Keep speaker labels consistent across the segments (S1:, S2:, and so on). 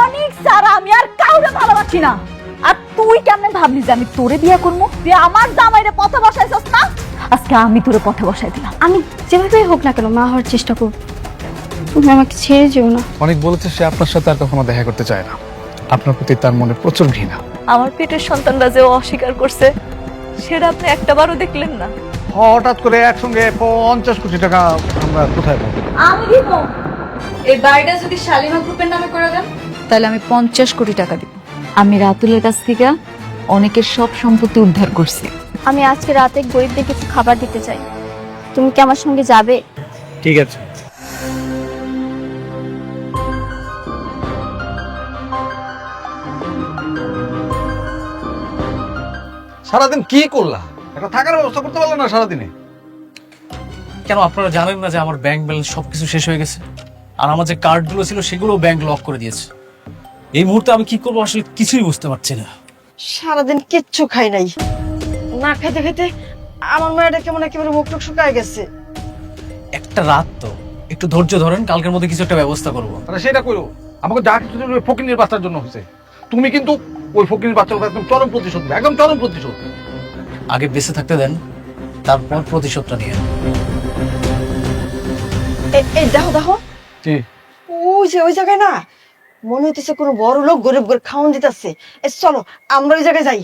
S1: অনেক সারা আমি আর কাউরে ভালোবাসি না। আর তুই কেমনে ভাবলি যে আমি তোরে বিয়ে করবো? তুই আমার জামাইরে পথে বসাইছস না, আজকে আমি তোরে পথে বসাই দিলাম।
S2: আমি যেভাবেই হোক না কেন মা হওয়ার চেষ্টা করব, তুমি আমাকে ছেড়ে যেও না।
S3: অনেক বলেছে সে আপনার সাথে আর কখনো দেখা করতে চায় না, আপনার প্রতি তার মনে প্রচুর ঘৃণা।
S1: আমার পেটের সন্তানরা যে অস্বীকার করছে সেটা আপনি একটাবারও দেখলেন না।
S3: হঠাৎ করে একসঙ্গে 50 কোটি টাকা আমরা কোথায় পাবো?
S1: আমি দিব। এই বাড়িটা যদি শালিমা গ্রুপের নামে করে দেন তাহলে আমি 50 কোটি টাকা দিব। আমি রাতুলের কাছ থেকে অনেকের সব সম্পত্তি উদ্ধার করছি।
S2: আমি আজকে রাতে গরিবদের কিছু খাবার দিতে চাই, তুমি কি আমার সঙ্গে যাবে?
S3: ঠিক আছে। সারাদিন কি করলা? একটা থাকার ব্যবস্থা করতে পারলে না সারাদিনে?
S4: কেন আপনারা জানেন না যে আমার ব্যাংক ব্যালেন্স সবকিছু শেষ হয়ে গেছে? আর আমার যে কার্ডগুলো ছিল সেগুলো ব্যাংক লক করে দিয়েছে। এই মুহূর্তে আমি কি করবো আসলে কিছুই বুঝতে পারছি না।
S5: সারাদিন কিচ্ছু খাই নাই, না খাইতে খাইতে আমার মায়েরা কেমন একেবারে মুখ টুক শুকায় গেছে।
S4: একটা রাত তো, একটু ধৈর্য ধরেন, কালকের মধ্যে কিছু একটা ব্যবস্থা করবো।
S3: আরে সেটা করো, আমাকে যা কিছু ওই ফকিনীর বাচ্চার জন্য হয়েছে, তুমি কিন্তু ওই ফকিনীর বাচ্চার একদম চরম প্রতিশোধ নেবে, একদম চরম প্রতিশোধ।
S4: আগে বেঁচে থাকতে দেন, তারপর প্রতিশোধটা নিয়ে।
S5: এই দেখো দেখো,
S3: কি?
S5: ওই যে ওই জায়গায় না মনে হইতেছে কোনো বড় লোক গরিব গরিব খাওয়ান দিতেছে। চলো আমরা ওই জায়গায় যাই,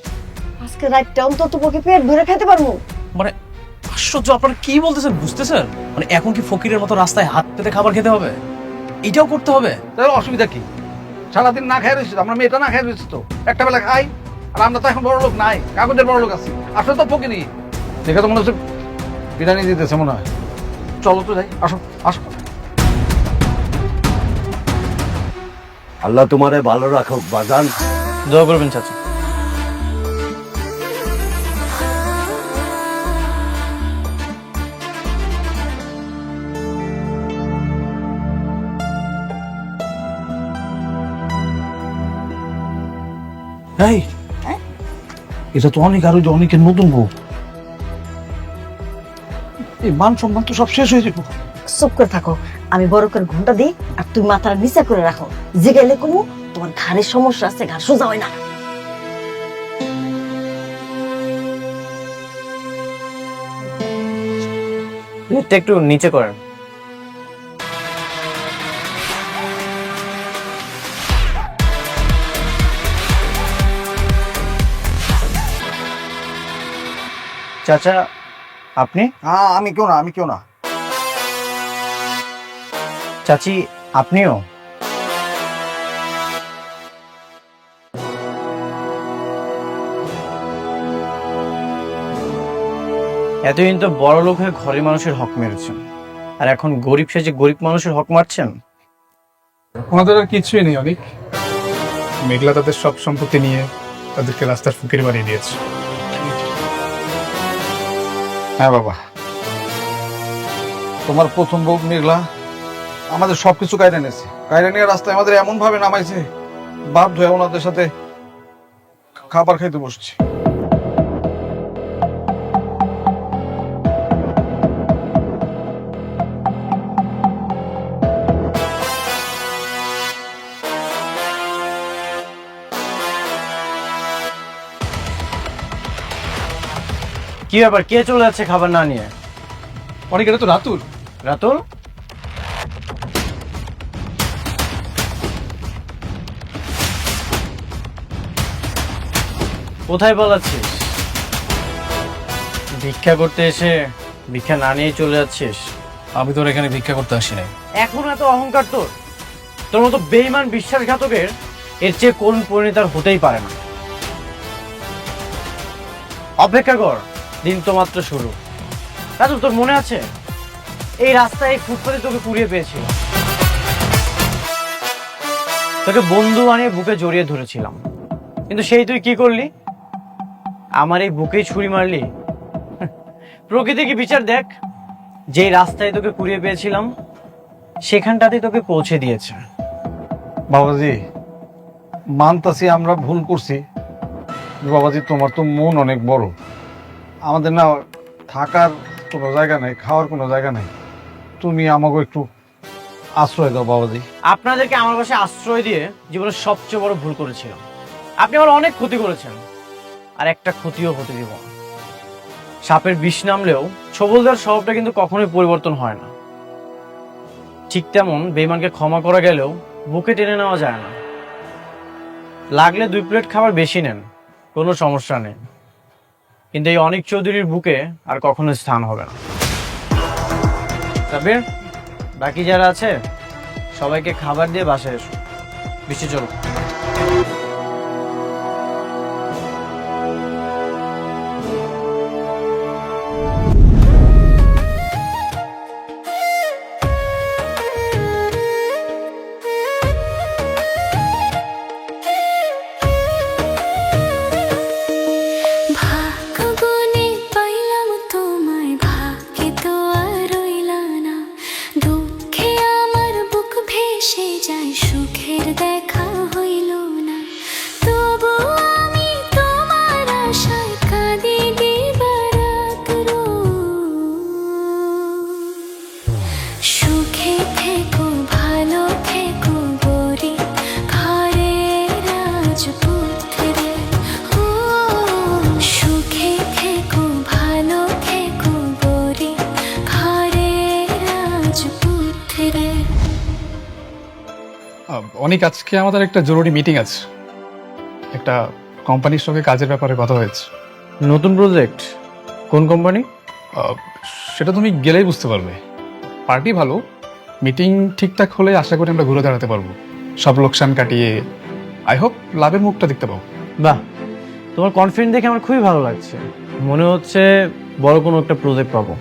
S5: আজকে রাতটা অন্তত পক্ষে পেট ভরে খেতে পারবো।
S4: মানে আশ্চর্য, আপনারা কি বলতেছেন বুঝতেছেন? মানে এখন কি ফকিরের মতো রাস্তায় হাত পেতে খাবার খেতে হবে? এটাও করতে হবে?
S3: তাহলে অসুবিধা কি? সারাদিন না খাই রয়েছি, আমরা মেয়েটা না খাই রয়েছি তো, একটা বেলা খাই। আর আমরা তো এখন বড় লোক নাই, কাগজের বড় লোক আছি, আসলে তো ফকিনি। দেখে তো মনে হচ্ছে বিরিয়ানি দিতেছে মনে হয়। চলো তো যাই, আসো আসো।
S6: আল্লাহ তোমারে ভালো রাখুক বাজান।
S4: দোয়া করবেন চাচা।
S3: এই এটা তো অনেক, আর ওই যে অনেকের নতুন বউ। এই মান সম্মান তো সব শেষ হয়ে যাবো।
S5: চুপ করে থাকো, আমি বড় করে ঘন্টা দিই আর তুমি মাথার নিচে করে রাখো। যে গেলে কোনো তোমার ঘাড়ের সমস্যা আছে, ঘাড় সোজা হয় না।
S4: একটু নিচে করেন। চাচা আপনি?
S3: হ্যাঁ আমি কেউ না, আমি কেউ না।
S4: চাচি আপনিও? এতদিন তো বড় লোক হয়ে ঘরের মানুষের হক মেরেছেন, আর এখন গরিব সেজে গরিব মানুষের হক মারছেন।
S3: ওনাদের আর কিছুই নেই অনেক। মেঘলা তাদের সব সম্পত্তি নিয়ে তাদেরকে রাস্তার ফকির বানিয়ে দিয়েছে। হ্যাঁ বাবা, তোমার প্রথম বউ মেঘলা আমাদের সবকিছু কায়রা নিয়েছে, কায়রা নিয়ে রাস্তায় আমাদের এমন ভাবে নামাইছে, বাধ্য হয়ে ওনাদের সাথে খাবার খাইতে বসছি।
S4: কি ব্যাপার, কে চলে যাচ্ছে খাবার না নিয়ে?
S3: অনেক, এটা তো রাতুল।
S4: রাতুল? কোথায় পালাচ্ছিস? ভিক্ষা করতে এসে ভিক্ষা না নিয়ে চলে যাচ্ছিস?
S3: আমি তোর এখানে ভিক্ষা করতে আসি নাই।
S4: এখন এত অহংকার তোর? তোর মতো বেঈমান বিশ্বাসঘাতকের এর চেয়ে কোন পরিণতি আর হতেই পারে না। অপেক্ষা কর, দিন তো মাত্র শুরু। রাজু তোর মনে আছে এই রাস্তায় ফুটপাতে তোকে কুড়িয়ে পেয়েছিল, তোকে বন্ধু বানিয়ে বুকে জড়িয়ে ধরেছিলাম, কিন্তু সেই তুই কি করলি? আমার এই বুকেই ছুরি মারলি। প্রকৃতি কি বিচার দেখ, যে রাস্তায় তোকে কুড়িয়ে পেয়েছিলাম সেখানটাতেই তোকে পৌঁছে দিয়েছে।
S3: বাবাজি মানতাছি আমরা ভুল করছি, বাবাজি তোমার তো মন অনেক বড়। আমাদের না থাকার কোনো জায়গা নাই, খাওয়ার কোনো জায়গা নাই, তুমি আমাকে একটু আশ্রয় দাও বাবাজি।
S4: আপনাদেরকে আমার বাসায় আশ্রয় দিয়ে জীবনের সবচেয়ে বড় ভুল করেছিলাম। আপনি আমার অনেক ক্ষতি করেছেন, আর একটা ক্ষতিও হতে দিব না। সাপের বিষ নামলেও ছবলদার স্বভাবটা কিন্তু কখনোই পরিবর্তন হয় না। ঠিক তেমন বেঈমানকে ক্ষমা করা গেলেও বুকে টেনে নেওয়া যায় না। লাগলে 2 প্লেট খাবার বেশি নেন, কোনো সমস্যা নেই, কিন্তু এই অনিক চৌধুরীর বুকে আর কখনো স্থান হবে না। সাবির, বাকি যারা আছে সবাইকে খাবার দিয়ে বাসায় এসো। বৃষ্টি চলো।
S7: ভাগ্যগুণে পাইলাম তোমায়, ভাগ্যে তো আর রইলা না। দুঃখে আমার বুক ভেসে যায়, সুখের দেখা হইল না। তবু আমি তোমার আশায় কাঁদি দিবারাত সুখে থেকো, ভালো থেকো গরি ঘরের রাজপুত্রে। ও সুখে থেকো, ভালো থেকো গরি ঘরের রাজপুত্রে।
S8: অনেক আজকে আমাদের একটা জরুরি মিটিং আছে, একটা কোম্পানির সঙ্গে কাজের ব্যাপারে কথা হয়েছে।
S4: নতুন প্রজেক্ট? কোন কোম্পানি?
S8: সেটা তুমি গেলেই বুঝতে পারবে। পার্টি ভালো, মিটিং ঠিকঠাক হলে আশা করি আমরা ঘুরে দাঁড়াতে পারবো, সব লোকসান কাটিয়ে। আই হোপ লাভের মুখটা দেখতে পাবো।
S4: বাহ, তোমার কনফিডেন্স দেখে আমার খুবই ভালো লাগছে। মনে হচ্ছে বড় কোনো একটা প্রজেক্ট পাবো।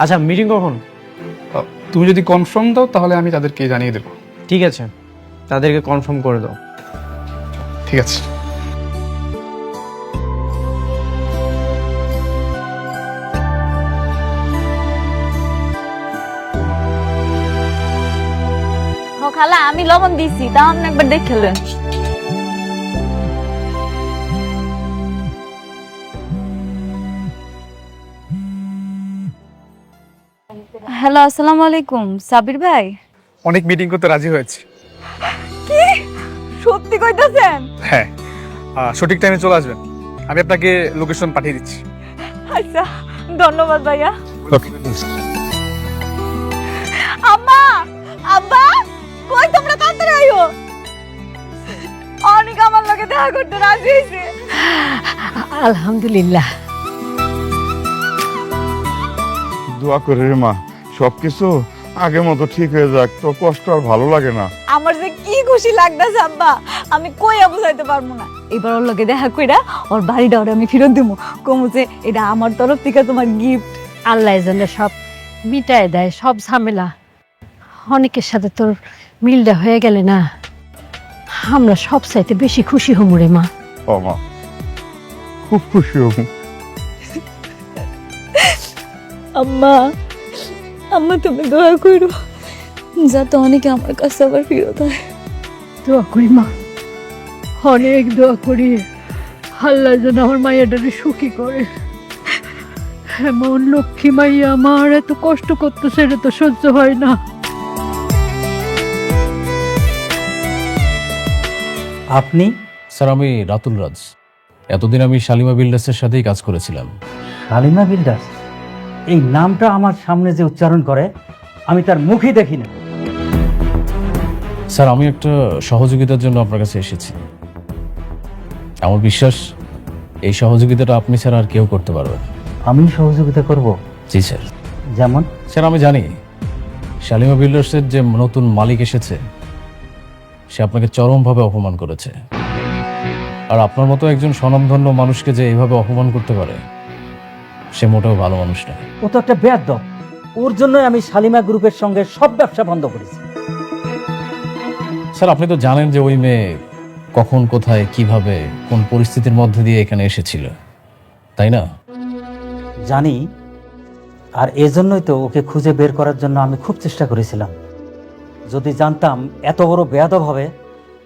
S4: আচ্ছা, মিটিং কখন?
S8: তুমি যদি কনফার্ম দাও তাহলে আমি তাদেরকে জানিয়ে দেবো।
S4: ঠিক আছে, তাদেরকে কনফার্ম করে দাও।
S8: ঠিক আছে।
S1: খালা আমি লবণ দিছি, তা আপনি একবার দেখলেন। হ্যালো, আসসালামু আলাইকুম। সাবির ভাই,
S8: অনেক মিটিং করতে রাজি হয়েছে।
S1: কি সত্যি কইতাছেন?
S8: হ্যাঁ, সঠিক টাইমে চলে আসবেন। আমি আপনাকে লোকেশন পাঠিয়ে দিচ্ছি।
S1: আচ্ছা, ধন্যবাদ ভাইয়া।
S8: ওকে।
S1: আম্মা, আব্বা, কই তোমরা তাড়াতাড়ি আইও। অনেক আমার লগে দেখা করতে রাজি হইছে।
S9: আলহামদুলিল্লাহ।
S10: দোয়া করে রে মা, সবকিছু আগের মতো ঠিক হয়ে যাক, তো কষ্ট আর ভালো লাগে না।
S1: আমার যে কি খুশি লাগতাছে আব্বা, আমি কইয়া বুঝাইতে পারবো না। এবার ওর লগে দেখা কইরা ওর বাড়িটা ওরে আমি ফেরত দিমু, কমু যে এটা আমার তরফ থেকে তোমার গিফট।
S9: আল্লাহ যেন সব মিটায় দেয়, সব ঝামেলা। অনেকের সাথে তোর মিলটা হয়ে গেলে না, আমরা সব চাইতে বেশি খুশি হমু রে মা।
S10: ও মা, খুব খুশি হব।
S1: আম্মা, আম্মা তুমি দোয়া করো যাতে অনেকে আমার কাছে আবার ফেরত হয়।
S9: দোয়া করি মা, অনেক দোয়া করি। আল্লাহ যেন আমার মাইয়াটারে সুখী করে। এমন লক্ষ্মী মাইয়া আমার এত কষ্ট করতেছে, এটা তো সহ্য হয় না।
S11: আপনি?
S12: স্যার, আমি রাতুল রাজ। এতদিন আমি শালিমা বিল্ডার্সের সাথেই কাজ করেছিলাম।
S11: শালিমা বিল্ডার্স? এই নামটা আমার সামনে যে উচ্চারণ করে, আমি তার মুখই দেখি না।
S12: স্যার, আমি একটা সহযোগিতার জন্য আপনার কাছে এসেছি। আমার বিশ্বাস এই সহযোগিতাটা আপনি ছাড়া আর কেউ করতে পারবে না।
S11: আমি সহযোগিতা করব?
S12: জি স্যার।
S11: যেমন?
S12: স্যার, আমি জানি শালিমা বিল্ডার্সের যে নতুন মালিক এসেছে সে আপনাকে চরমভাবে অপমান করেছে। আর আপনার মতো একজন স্বনামধন্য মানুষকে যে এইভাবে অপমান করতে পারে, সে মোটেও ভালো মানুষ নয়।
S11: ও তো একটা বেয়াদব। ওর জন্যই আমি শালিমা গ্রুপের সঙ্গে সব ব্যবসা বন্ধ করেছি।
S12: স্যার, আপনি তো জানেন যে ওই মেয়ে কখন, কোথায়, কিভাবে, কোন পরিস্থিতির মধ্যে দিয়ে এখানে এসেছিল, তাই না?
S11: জানি, আর এজন্যই তো ওকে খুঁজে বের করার জন্য আমি খুব চেষ্টা করেছিলাম। যদি জানতাম এত বড় বেয়াদব হবে,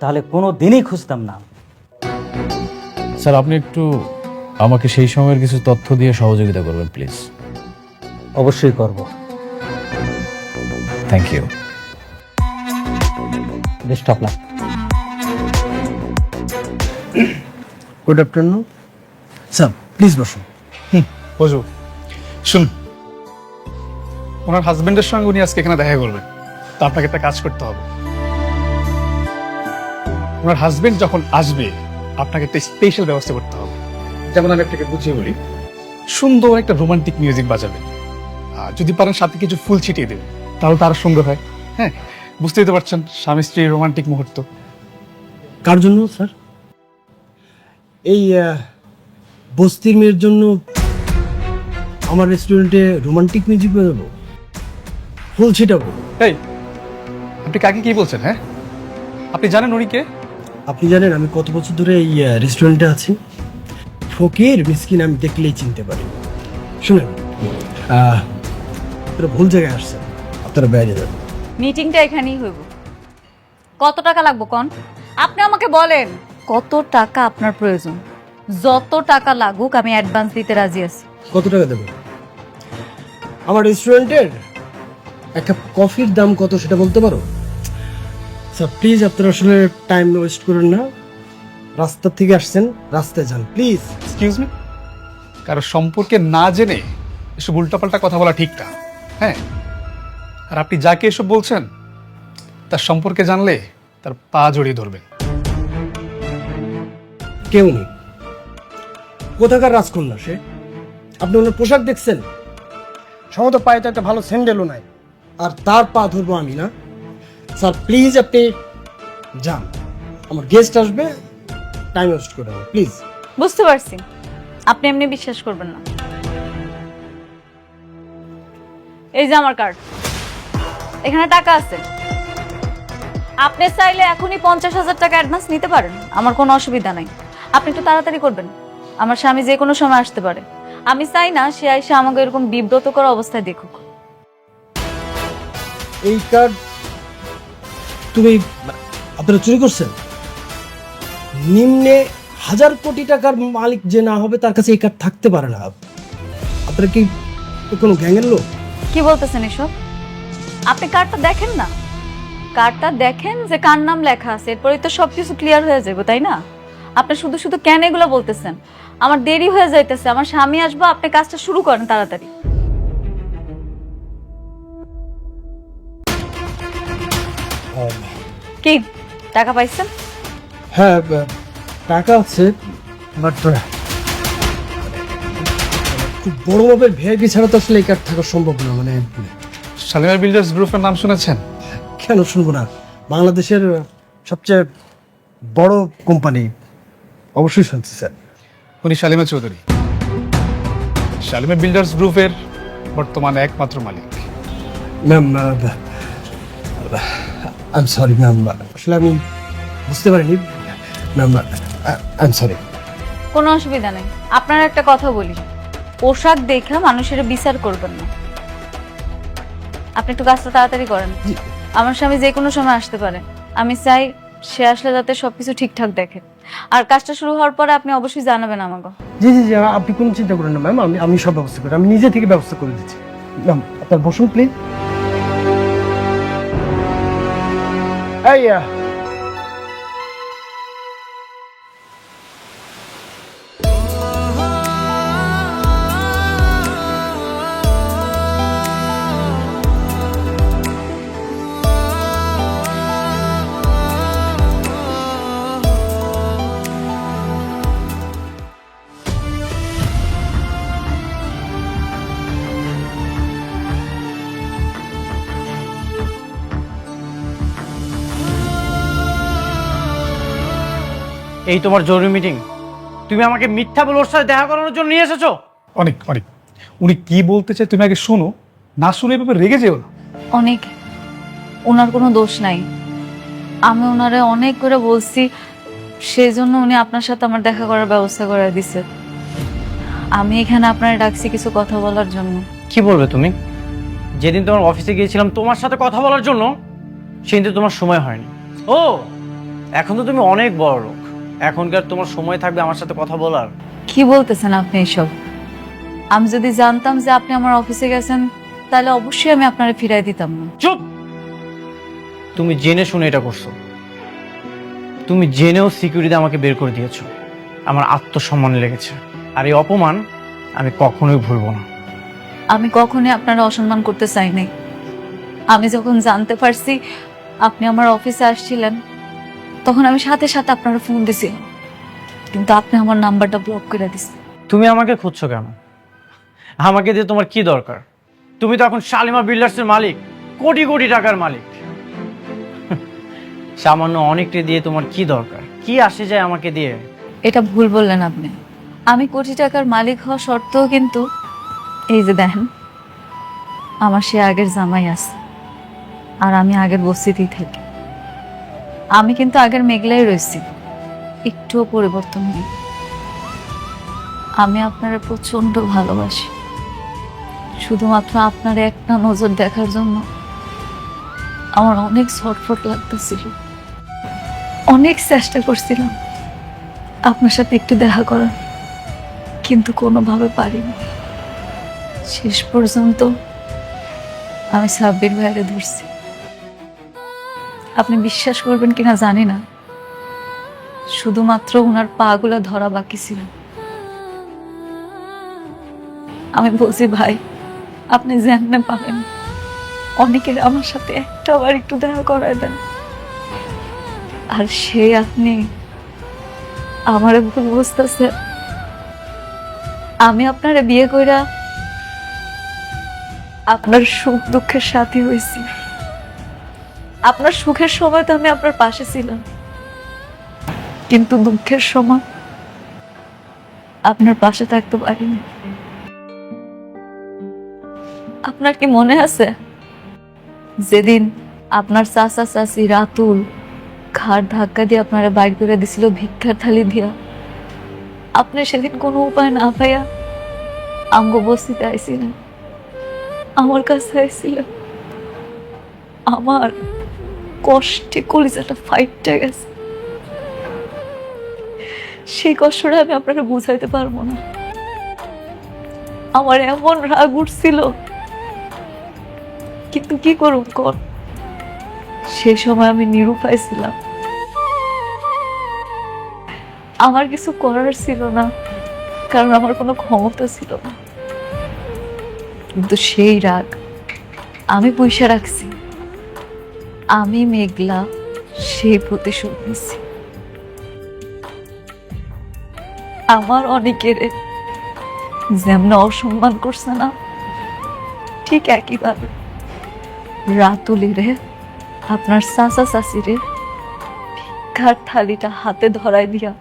S11: তাহলে কোনো দিনই খুঁজতাম না।
S12: স্যার, আপনি একটু আমাকে সেই সময়ের কিছু তথ্য দিয়ে সহযোগিতা করবেন প্লিজ।
S11: অবশ্যই করব।
S12: Thank you.
S11: Best of luck.
S13: Good afternoon sir, please বসুন।
S8: বুঝু শুনুন, ওনার হাজবেন্ডের সঙ্গে উনি আজকে এখানে দেখা করবেন, তো আপনাকে একটা কাজ করতে হবে। ওনার হাজবেন্ড যখন আসবে আপনাকে একটা স্পেশাল ব্যবস্থা করতে হবে। যেমন আমি আপনাকে বুঝিয়ে বলি, সুন্দর একটা রোমান্টিক মিউজিক বাজাবেন, আর যদি পারেন সাথে কিছু ফুল ছিটিয়ে দেবেন, তাহলে তার সুন্দর হয়। হ্যাঁ, বুঝতেই তো পারছেন, স্বামী স্ত্রীর রোমান্টিক মুহূর্ত।
S13: কার জন্য স্যার? এই বস্তির মেয়ের জন্য আমার রেস্টুরেন্টে রোমান্টিক মিউজিক বাজাবো, ফুল ছিটাবো?
S8: এই, আপনি কাকে কি বলছেন? হ্যাঁ, আপনি জানেন উনি কে?
S13: আপনি জানেন আমি কত বছর ধরে এই রেস্টুরেন্টে আছি? ফকির মিসকিন আমি দেখলেই চিনতে পারি। শুনেন, আপনারা ভুল জায়গায় আসছেন, আপনারা বাইরে যান।
S1: মিটিংটা এখানেই হইব। কত টাকা লাগবে কোন? আপনি আমাকে বলেন কত টাকা আপনার প্রয়োজন। যত টাকা লাগুক আমি অ্যাডভান্স দিতে রাজি আছি।
S13: কত টাকা দেবেন? আমার রেস্টুরেন্টের একটা কফির দাম কত সেটা বলতে পারো? স্যার প্লিজ, আপনারা আসলে টাইম ওয়েস্ট করেন না। রাস্তা থেকে আসছেন, রাস্তায় যান প্লিজ।
S8: এক্সকিউজ মি, কারো সম্পর্কে না জেনে এসব উল্টাপাল্টা কথা বলা ঠিক না। হ্যাঁ, আর আপনি যাকে এসব বলছেন তার সম্পর্কে জানলে তার পা জড়িয়ে ধরবেন।
S13: কেউ নেই। কোথাকার রাজকন্যা সে? আপনি ওনার পোশাক দেখছেন? সম্ভবত পায়ে তো একটা ভালো স্যান্ডেলও নাই, আর তার পা ধরবো আমি না? স্যার প্লিজ আপনি যান, আমার গেস্ট আসবে, টাইম ওয়েস্ট করে হবে প্লিজ।
S1: বুঝতে পারছি, আপনি এমনি বিশ্বাস করবেন না। এই যে আমার কার্ড, এখানে টাকা আছে। আপনি চাইলে এখনই 50,000 টাকা অ্যাডভান্স নিতে পারেন, আমার কোনো অসুবিধা নাই। আপনি একটু তাড়াতাড়ি করবেন, আমার স্বামী যে কোনো সময় আসতে পারে। আমি চাই না সে এসে আমাকে এরকম বিব্রতকর অবস্থায় দেখুক।
S13: এই কার্ড তুমি আপনারা চুরি করছেন? নিম্নে 1000 কোটি টাকার মালিক যে না হবে তার কাছে এই কার্ড থাকতে পারে না। আপনারা কি কোনো গ্যাংয়ের লোক?
S1: কি বলতেছেন এসব? আপনি কার্ডটা দেখেন না, কার্ডটা দেখেন যে কার নাম লেখা আছে, এরপরেই তো সবকিছু ক্লিয়ার হয়ে যাবে, তাই না? আপনি শুধু শুধু কেন এগুলো বলতেছেন? আমার দেরি হয়ে যাইতেছে, আমার স্বামী আসবো, আপনি কাজটা শুরু করেন তাড়াতাড়ি। কি টাকা পাইছেন?
S13: হ্যাঁ, টাকা আছে, বাট খুব বড় মাপের ভিআইপি ছাড়া তো আসলে এই কার্ড থাকা সম্ভব না। মানে
S8: শালিমার বিল্ডার্স গ্রুপের নাম শুনেছেন?
S13: কেন শুনবো না? বাংলাদেশের সবচেয়ে বড় কোম্পানি, অবশ্যই শুনছি স্যার।
S8: উনি শালিমা চৌধুরী, শালিমা বিল্ডার্স গ্রুপের বর্তমানে একমাত্র মালিক।
S13: Ma'am, I am sorry ma'am, আসলে আমি বুঝতে পারিনি ম্যাম, আই এম সরি।
S1: কোনো অসুবিধা নেই। আপনার একটা কথা বলি, পোশাক দেখা মানুষের বিচার করবেন না। আপনি একটু কাজটা তাড়াতাড়ি করেন, আমার স্বামী যে কোনো সময় আসতে পারে। আমি চাই সে আসলে যাতে সবকিছু ঠিকঠাক দেখে। আর কাজটা শুরু হওয়ার পরে আপনি অবশ্যই জানাবেন আমাকে।
S13: জি জি জি, আপনি কোনো চিন্তা করেন না ম্যাম, আমি সব ব্যবস্থা করি, আমি নিজে থেকে ব্যবস্থা করে দিচ্ছি। ম্যাম আপনার বসুন প্লিজ। এই
S4: এই তোমার জরুরি মিটিং? তুমি আমাকে মিথ্যা বলে ওর সাথে দেখা করানোর জন্য নিয়ে এসেছো?
S8: অনেক অনেক, উনি কি বলতে চায় তুমি আগে শোনো, না শুনে এভাবে রেগে যেও না।
S1: অনেক, ওনার কোনো দোষ নাই। আমি ওনারে অনেক করে বলছি, সেই জন্য উনি আপনার সাথে আমার দেখা করার ব্যবস্থা করে দিছে। আমি এখানে আপনারে ডাকছি কিছু কথা বলার জন্য।
S4: কি বলবে তুমি? যেদিন তোমার অফিসে গিয়েছিলাম তোমার সাথে কথা বলার জন্য, সেদিন তো তোমার সময় হয়নি। ও, এখন তো তুমি অনেক বড় লোক, এখনকার তোমার সময় থাকবে আমার সাথে কথা বলার?
S1: কি বলতেছেন আপনি এসব? আমি যদি জানতাম যে আপনি আমার অফিসে গেছেন, তাহলে অবশ্যই আমি আপনারে ফিরাই দিতাম না।
S4: চুপ! তুমি জেনে শুনে এটা করছো। তুমি জেনেও সিকিউরিটি আমাকে বের করে দিয়েছো। আমার আত্মসম্মান লেগেছে, আর এই অপমান আমি কখনোই ভুলবো না।
S1: আমি কখনোই আপনারা অসম্মান করতে চাই নাই। আমি যখন জানতে পারছি আপনি আমার অফিসে আসছিলেন, তখন আমি সাথে সাথে আপনার ফোন দিছিলাম, কিন্তু আপনি আমার নাম্বারটা ব্লক করে দিচ্ছেন।
S4: তুমি আমাকে খুঁজছো কেন? আমাকে দিয়ে তোমার কি দরকার? তুমি তো এখন শালিমা বিল্ডার্সের মালিক, কোটি কোটি টাকার মালিক। সামান্য অনেকটা দিয়ে তোমার কি দরকার? কি আসে যায় আমাকে দিয়ে?
S1: এটা ভুল বললেন আপনি। আমি কোটি টাকার মালিক হওয়া সত্ত্বেও কিন্তু এই যে দেখেন, আমার সে আগের জামাই আছে, আর আমি আগের বস্তিতেই থাকি। আমি কিন্তু আগের মেঘলাই রয়েছি, একটুও পরিবর্তন নেই। আমি আপনারা প্রচন্ড ভালোবাসি। শুধুমাত্র আপনার একটা নজর দেখার জন্য আমার অনেক ছটফট লাগতেছিল। অনেক চেষ্টা করছিলাম আপনার সাথে একটু দেখা করার, কিন্তু কোনোভাবে পারিনি। শেষ পর্যন্ত আমি সাব্বির ভাইরে ধরছি। আপনি বিশ্বাস করবেন কিনা জানি না, শুধুমাত্র ওনার পাগুলো ধরা বাকি ছিল। আমি বলছি, ভাই আপনি জানতে পারেন অনেকের আমার সাথে একটা বার একটু দেখা করায় দেন। আর সে আপনি আমারে ভুল বুঝতেছে। আমি আপনারে বিয়ে কইরা আপনার সুখ দুঃখের সাথী হয়েছি। আপনার সুখের সময় তো আমি আপনার পাশে ছিলাম, কিন্তু দুঃখের সময় আপনার পাশে থাকতে পারিনি। আপনার কি মনে আছে যেদিন আপনার চাচা চাচি রাতুল ঘাড় ধাক্কা দিয়ে আপনারা বাইর করে দিছিল ভিক্ষার থালি দিয়া? আপনি সেদিন কোনো উপায় না পাইয়া আমগো বস্তিতে আইছিলেন, আমার কাছে আইছিলেন। আমার কষ্টে কলিজাটা ফাইটটা গেছে। সেই কষ্টটা আমি আপনাকে বুঝাইতে পারবো না। আমার এমন রাগ উঠছিল, কিন্তু কি করুন কর, সেই সময় আমি নিরুপায় ছিলাম। আমার কিছু করার ছিল না, কারণ আমার কোনো ক্ষমতা ছিল না। কিন্তু সেই রাগ আমি পয়সা রাখছি। আমি মেঘলা সেই প্রতিশোধ নিছি। আমার অনেকের যেমন অসম্মান করছে না, ঠিক একইভাবে রাতুলিরে, আপনার চাচা চাচিরে ভিক্ষার থালিটা হাতে ধরাই দিয়া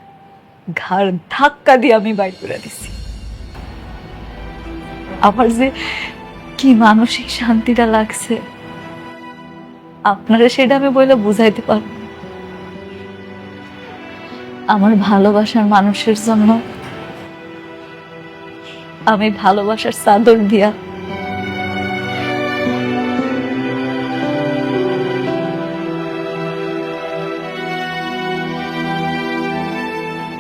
S1: ঘাড় ধাক্কা দিয়ে আমি বাইর করে দিছি। আমার যে কি মানসিক শান্তিটা লাগছে, আপনারা সেটা আমি বলে বুঝাইতে পারব না। আমার ভালোবাসার মানুষের জন্য আমি ভালোবাসার চাদর দিয়া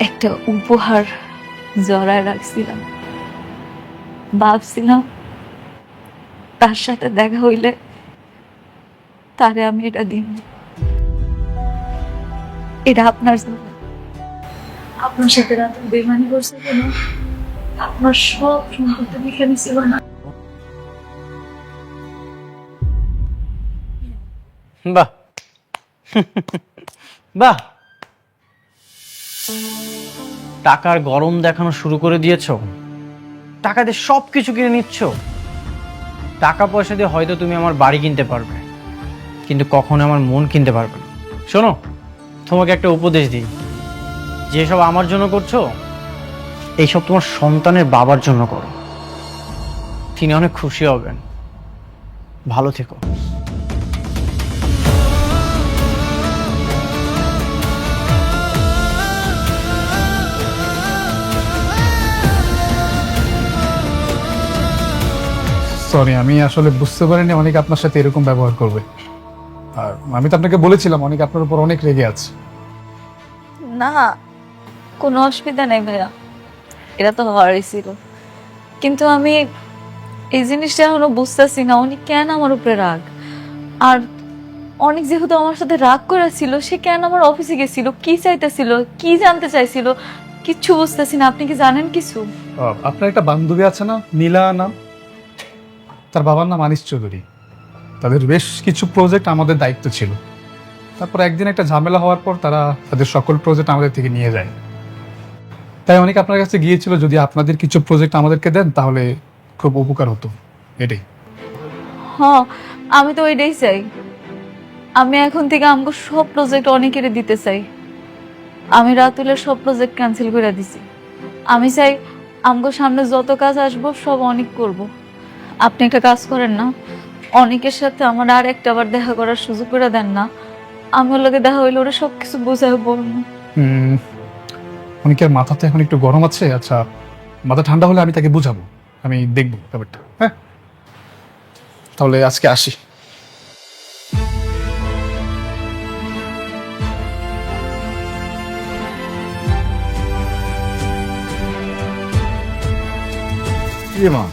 S1: একটা উপহার জড়ায় রাখছিলাম। ভাবছিলাম তার সাথে দেখা হইলে তারে আমি এটা দিন। এটা আপনার জন্য। আপনার সাথে রাতে বেমানি করছে কেন? আপনার সব সম্পত্তি লিখে নিছিল না?
S4: বাহ বাহ, টাকার গরম দেখানো শুরু করে দিয়েছো। টাকা দিয়ে সবকিছু কিনে নিচ্ছ। টাকা পয়সা দিয়ে হয়তো তুমি আমার বাড়ি কিনতে পারবে, কিন্তু কখনো আমার মন কিনতে পারবে না। শোনো, তোমাকে একটা উপদেশ দিই, যেসব আমার জন্য করছো এইসব তোমার সন্তানের বাবার জন্য করো। তিনি অনেক খুশি হবেন। ভালো থেকো।
S8: সরি, আমি আসলে বুঝতে পারিনি অনেক আপনার সাথে এরকম ব্যবহার করবে। আর আমি তো আপনাকে বলেছিলাম অনেক আপনার উপর অনেক রেগে আছে।
S1: না, কোনো অসুবিধা নেই ভাইয়া, এটা তো হওয়ারই ছিল। কিন্তু আমি এই জিনিসটা এখনো বুঝতেছি না উনি কেন আমার উপরে রাগ। আর অনেক যেহেতু আমার সাথে রাগ করেছিল, সে কেন আমার অফিসে গেছিল, কি চাইতেছিল, কি জানতে চাইছিল, কিচ্ছু বুঝতেছি না। আপনি কি জানেন কিছু?
S8: আপনার একটা বান্ধবী আছে না, নীলা নাম? তার বাবার নাম আনিস চৌধুরী। তাদের বেশ কিছু প্রজেক্ট আমাদের দায়িত্ব ছিল। তারপর একদিন একটা ঝামেলা হওয়ার পর তারা তাদের সকল প্রজেক্ট আমাদের থেকে নিয়ে যায়। তাই অনেক আপনার কাছে গিয়েছিল, যদি আপনাদের কিছু প্রজেক্ট আমাদেরকে দেন তাহলে খুব উপকার হতো। এটাই।
S1: হ্যাঁ, আমি তো ওইটাই চাই। আমি এখন থেকে আমাকে সব প্রজেক্ট অনেকের দিতে চাই। আমি রাতুলের সব প্রজেক্ট ক্যান্সেল করে দিছি। আমি চাই আমাকে সামনে যত কাজ আসবো সব অনেক করব। আপনি একটা কাজ করেন না, অনেকের সাথে আমার আর একটা আবার দেখা করার সুযোগ করে দেন না। আমি ওর লগে দেখা হইলে ওরা সবকিছু বোঝায় বলবো।
S8: অনেকের মাথাতে এখন একটু গরম আছে। আচ্ছা, মাথা ঠান্ডা হলে আমি তাকে বুঝাবো, আমি দেখবো ব্যাপারটা। হ্যাঁ, তাহলে আজকে আসি।
S10: মা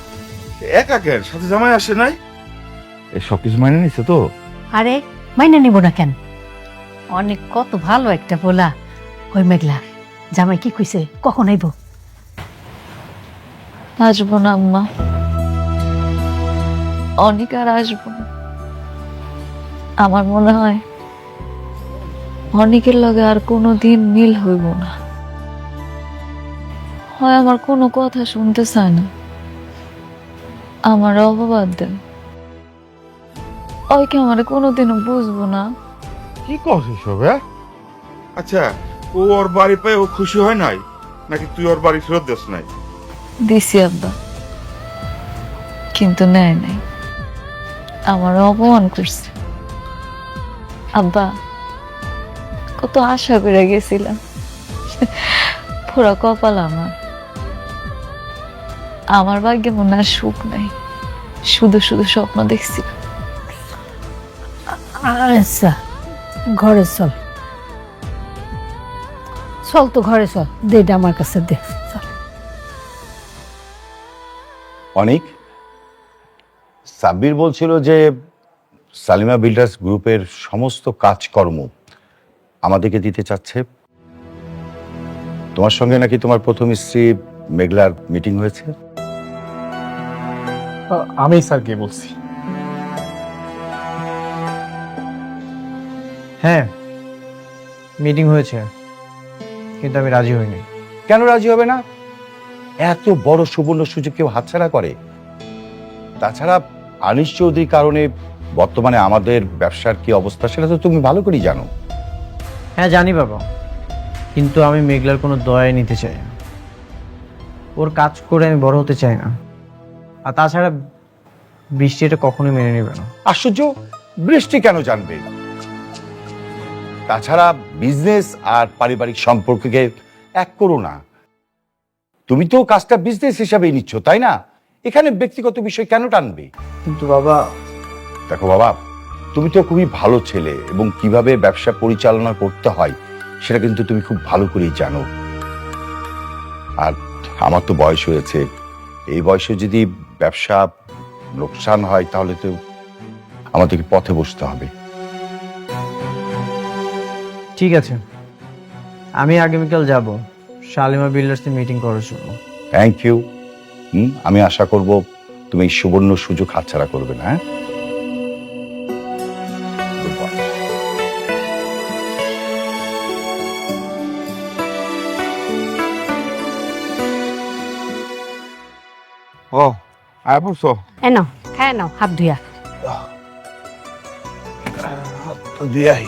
S10: একা কেন, সাথে জামাই আসে নাই? এই সবকিছু মাইনে নিচ্ছে তো?
S9: আরে মাইনে নিব না কেন? অনেক কত ভালো একটা বলা। ওই মেঘলা জামাই কি কইছে, কখন আইব?
S1: আসবো না আম্মা, অনেক আর আসবো না। আমার মনে হয় অনেকের লগে আর কোনো দিন মিল হইব না। হয় আমার কোনো কথা শুনতে চায় না, আমার অপবাদ দেয়। ওই কি আমার কোনোদিনও বুঝবো না।
S10: কি করছিস সব? আচ্ছা, ও ওর বাড়ি পেয়ে ও খুশি হয় নাই, নাকি তুই ওর বাড়ি ফেরত দিস নাই?
S1: দিছি আব্বা, কিন্তু নেয় নাই, আমার অপমান করছে। আব্বা, কত আশা করে গেছিলাম, পুরা কপাল আমার। আমার ভাগ্যে মনে আর সুখ নাই, শুধু শুধু স্বপ্ন দেখছি।
S9: আচ্ছা, ঘরে চল, চল তো ঘরে চল, দেটা আমার কাছে দে। চল।
S6: অনেক সাব্বির বলছিল যে সালিমা বিল্ডার্স গ্রুপের সমস্ত কাজকর্ম আমাদেরকে দিতে চাচ্ছে। তোমার সঙ্গে নাকি তোমার প্রথম স্ত্রী মেঘলার মিটিং হয়েছে?
S8: আমি স্যারকে বলছি।
S4: হ্যাঁ, মিটিং হয়েছে, কিন্তু আমি রাজি হইনি।
S6: কেন রাজি হবে না? এত বড় সুবর্ণ সুযোগ কেউ হাতছাড়া করে? তাছাড়া আনিস চৌধুরীর কারণে বর্তমানে আমাদের ব্যবসার কি অবস্থা সেটা তো তুমি ভালো করেই জানো।
S4: হ্যাঁ জানি বাবা, কিন্তু আমি মেঘলার কোনো দয়া নিতে চাই না। ওর কাজ করে আমি বড় হতে চাই না। আর তাছাড়া বৃষ্টি এটা কখনোই মেনে নেবে না।
S6: আশ্চর্য, বৃষ্টি কেন জানবে? তাছাড়া বিজনেস আর পারিবারিক সম্পর্ককে এক করো না। তুমি তো কাজটা বিজনেস হিসাবেই নিচ্ছ, তাই না? এখানে ব্যক্তিগত বিষয় কেন টানবে?
S4: কিন্তু বাবা,
S6: দেখো বাবা, তুমি তো খুবই ভালো ছেলে এবং কিভাবে ব্যবসা পরিচালনা করতে হয় সেটা কিন্তু তুমি খুব ভালো করেই জানো। আর আমার তো বয়স হয়েছে, এই বয়সে যদি ব্যবসা লোকসান হয় তাহলে তো আমাদেরকে পথে বসতে হবে।
S4: ঠিক আছে, আমি আগামীকাল যাব শালিমা বিল্ডার্সের মিটিং করার জন্য।
S6: Thank you. আমি আশা করব তুমি এই সুবর্ণ সুযোগ হাতছাড়া করবে না।
S10: ও আয় পড়ছো?
S9: এ নাও, খায় নাও, হাত ধুইয়া।
S10: দিয়াই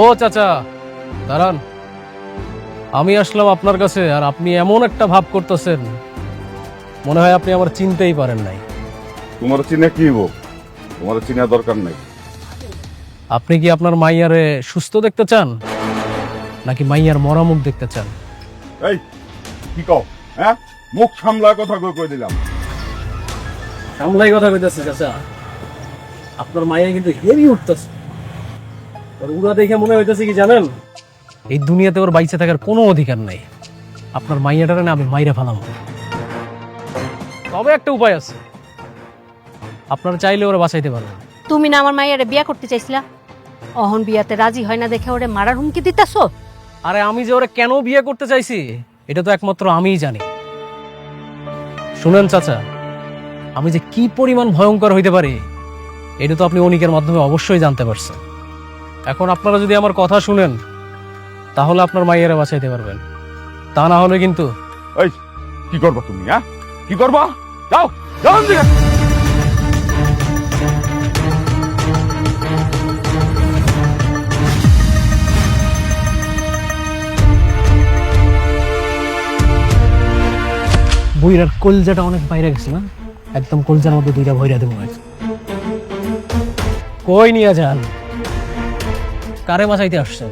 S12: ও চাচা, দাঁড়ান। আমি আসলাম আপনার কাছে আর আপনি এমন একটা ভাব করতেছেন, মনে হয় আপনি আমার চিনতেই পারেন নাই।
S10: তোমার চিনে কি হবো? তোমার চিনা দরকার নাই।
S12: আপনি কি আপনার মাইয়ারে সুস্থ দেখতে চান, নাকি মাইয়ার মরা মুখ দেখতে চান?
S10: এই কি কও? হ্যাঁ, মুখ সামলা কথা কই দিলাম।
S12: সামলাই কথা কইতাছে চাচা, আপনার মাইয়া কিন্তু হেভি উঠতেছে। ওর উড়া দেখে মনে হইতেছে কি জানেন, এই দুনিয়াতে ওর বাইচে থাকার কোনো অধিকার নাই। আপনার মাইয়াটারে না আমি মাইরা ফেলাম। তবে একটা উপায় আছে, আপনারা চাইলে ওরা বাঁচাইতে পারবেন।
S9: তুমি না আমার মাইয়ারে বিয়া করতে চাইছিলা, অহন বিয়াতে রাজি হয় না দেখে ওরে মারার হুমকি দিতেছো।
S12: আরে আমি যে ওরা কেন বিয়ে করতে চাইছি এটা তো একমাত্র আমিই জানি। শুনেন চাচা, আমি যে কি পরিমাণ ভয়ঙ্কর হইতে পারি এটা তো আপনি অনিকের মাধ্যমে অবশ্যই জানতে পারছেন। এখন আপনারা যদি আমার কথা শুনেন তাহলে আপনার মাইয়ারে বাঁচাইতে পারবেন, তা না হলে কিন্তু।
S10: এই কি করবা তুমি? হ্যাঁ, কি করবা? যাও যাও এখান থেকে।
S12: বুইরার কলজাটা অনেক বাইরে গেছে না, একদম কলজার মধ্যে দুইটা ভইরা দেবো। কই নিয়ে যান? কারে বাঁচাইতে আসছেন?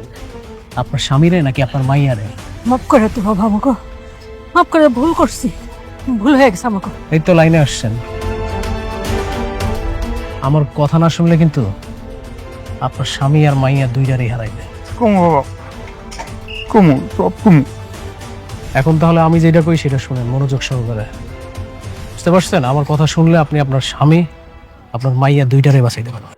S12: আপনার স্বামীরে নাকি আপনার মাইয়ারে?
S9: মাফ করে তো বাবা আমাকে, মাফ করে, ভুল করছি, ভুল হয়ে গেছে আমাকে।
S12: এই তো লাইনে আসছেন। আমার কথা না শুনলে কিন্তু আপনার স্বামী আর মাইয়া দুইটারই হারাইবে।
S10: কমু বাবা, কমু, সব কমু।
S12: এখন তাহলে আমি যেটা কই সেটা শুনেন মনোযোগ সহকারে, বুঝতে পারছেন? আমার কথা শুনলে আপনি আপনার স্বামী, আপনার মাইয়া দুইটারে বাঁচাইতে পারবেন।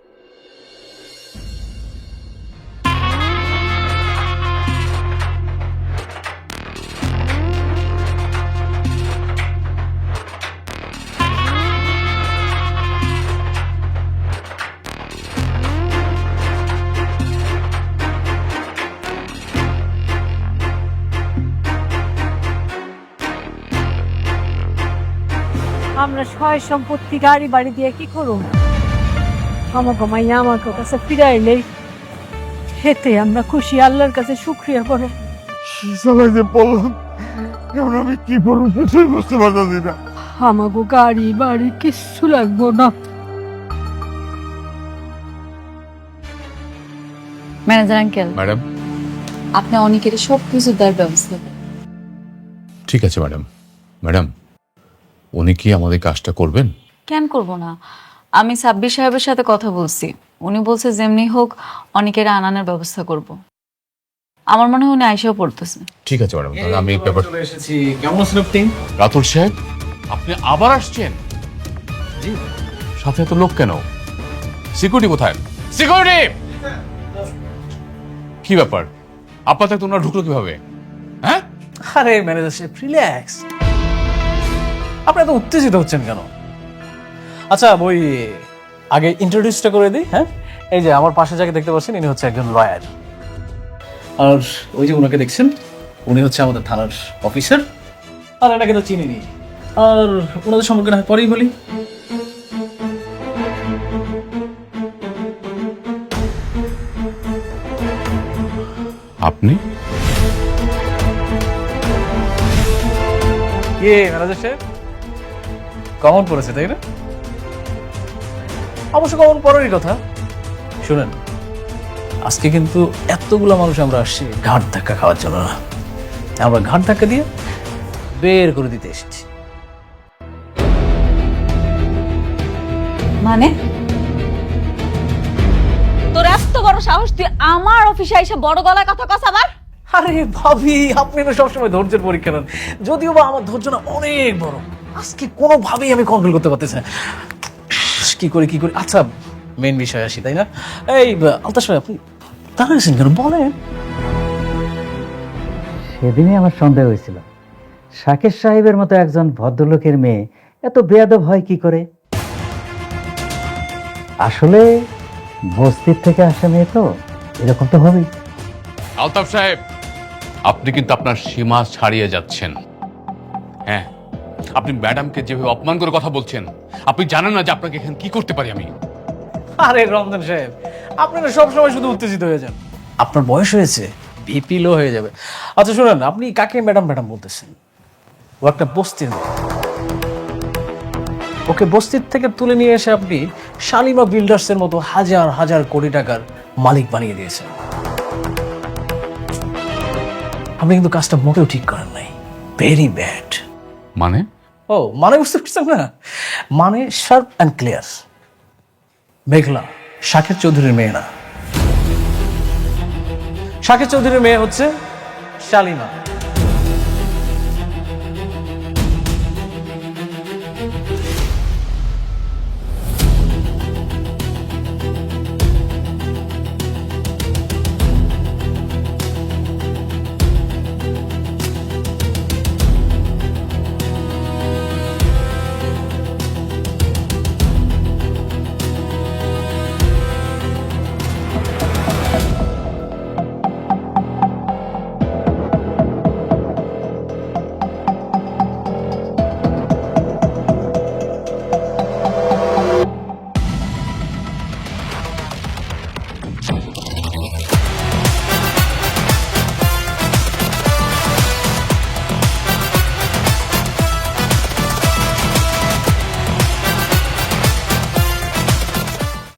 S9: আমরা সয় সম্পত্তি গাড়ি বাড়ি দিয়ে কি করব? আমাকে মাইয়া আমার কাছে ফিরাইলেই হেতে আমরা খুশি, আল্লাহর কাছে শুকরিয়া করো।
S10: সবাই যে বললাম, এখন আমি কি করবো কিছুই বুঝতে পারতেছি না।
S9: আমাকে গাড়ি বাড়ি কিচ্ছু লাগবো না।
S1: ম্যানেজার আঙ্কেল,
S14: ম্যাডাম,
S1: আপনি অনেকের সব কিছু দেওয়ার ব্যবস্থা করেন।
S14: ঠিক আছে ম্যাডাম। ম্যাডাম, উনি কি আমাদের কাজটা করবেন?
S1: কেন করব না? আমি সাব্বির সাহেবের সাথে কথা বলছি, উনি বলছে যেমনি হোক অনেকের আনানোর ব্যবস্থা করব। আমার মনে হয় উনি আইসাও পড়তেছে।
S14: ঠিক আছে ম্যাডাম, তাহলে আমি ব্যাপার
S12: চলে এসেছি। কেমন আছেন আপনি?
S14: রাতুল সাহেব, আপনি আবার আসছেন? জি। সাথে এত লোক কেন? সিকিউরিটি কোথায়? সিকিউরিটি! কি ব্যাপার, আপনাদের তোমরা ঢুকলো কিভাবে? হ্যাঁ?
S12: আরে ম্যানেজার সাহেব, রিল্যাক্স। আপনি এত উত্তেজিত হচ্ছেন কেন? আচ্ছা, ওই আগে ইন্ট্রোডিউসটা করে দিই। হ্যাঁ, এই যে আমার পাশে যাকে দেখতে পাচ্ছেন ইনি হচ্ছে একজন লয়ার, আর ওই যে ওনাকে দেখছেন উনি হচ্ছে আমাদের থানার অফিসার। আর এনাকে তো চিনিনি, আর ওনাদের সম্পর্কে না হয় পরেই বলি।
S14: আপনি?
S12: কে ম্যানেজার সাহেব? কমন পড়েছে তাই না? অবশ্য কমন পড়ারই কথা। শুনেন, আজকে কিন্তু এতগুলো মানুষ আমরা আসছি ঘাট ধাক্কা খাওয়ার জন্য না, আমরা ঘাট ধাক্কা দিয়ে বের করে দিতে এসেছি।
S1: মানে তোর এত বড় সাহস, তুই আমার অফিসে এসে বড় গলায় কথা কস আবার?
S12: আরে ভাবি, আপনি তো সবসময় ধৈর্যের পরীক্ষা নেন, যদিও বা আমার ধৈর্য না অনেক বড়। আজকে কোনোভাবেই আমি কন্ট্রোল করতে পারতেছি না। কি করি কি করি। আচ্ছা, মেন বিষয় আসি, তাই না? এই আলতাফ সাহেব, আপনি দাঁড়িয়েছেন কেন? বলেন।
S11: সেদিনই আমার সন্দেহ হয়েছিল, শাকের সাহেবের মতো একজন ভদ্রলোকের মেয়ে এত বেয়াদব হয় কি করে। আসলে বস্তির থেকে আসা মেয়ে তো এরকম তো হবেই।
S14: আলতাফ সাহেব, আপনি কিন্তু আপনার সীমা ছাড়িয়ে যাচ্ছেন। হ্যাঁ, আপনি ম্যাডামকে যেভাবে অপমান করে কথা বলছেন, আপনি জানেন না যে আপনাকে এখানে কি করতে পারি আমি।
S12: আরে রমজান সাহেব, আপনারা সবসময় শুধু উত্তেজিত হয়ে যান। আপনার বয়স হয়েছে, ভিপি লো হয়ে যাবে। আচ্ছা শুনেন, আপনি কাকে ম্যাডাম ম্যাডাম বলতেছেন? ও একটা বস্তির মেয়ে। ওকে বস্তির থেকে তুলে নিয়ে এসে আপনি শালিমা বিল্ডার্সের মতো হাজার হাজার কোটি টাকার মালিক বানিয়ে দিয়েছেন। আপনি কিন্তু কাজটা মোটেও ঠিক করেন নাই, ভেরি ব্যাড।
S14: মানে?
S12: ও মানে বুঝতে পারছেন না? মানে শার্প অ্যান্ড ক্লিয়ার। মেঘলা শাকের চৌধুরীর মেয়ে না, শাকের চৌধুরীর মেয়ে হচ্ছে শালিমা।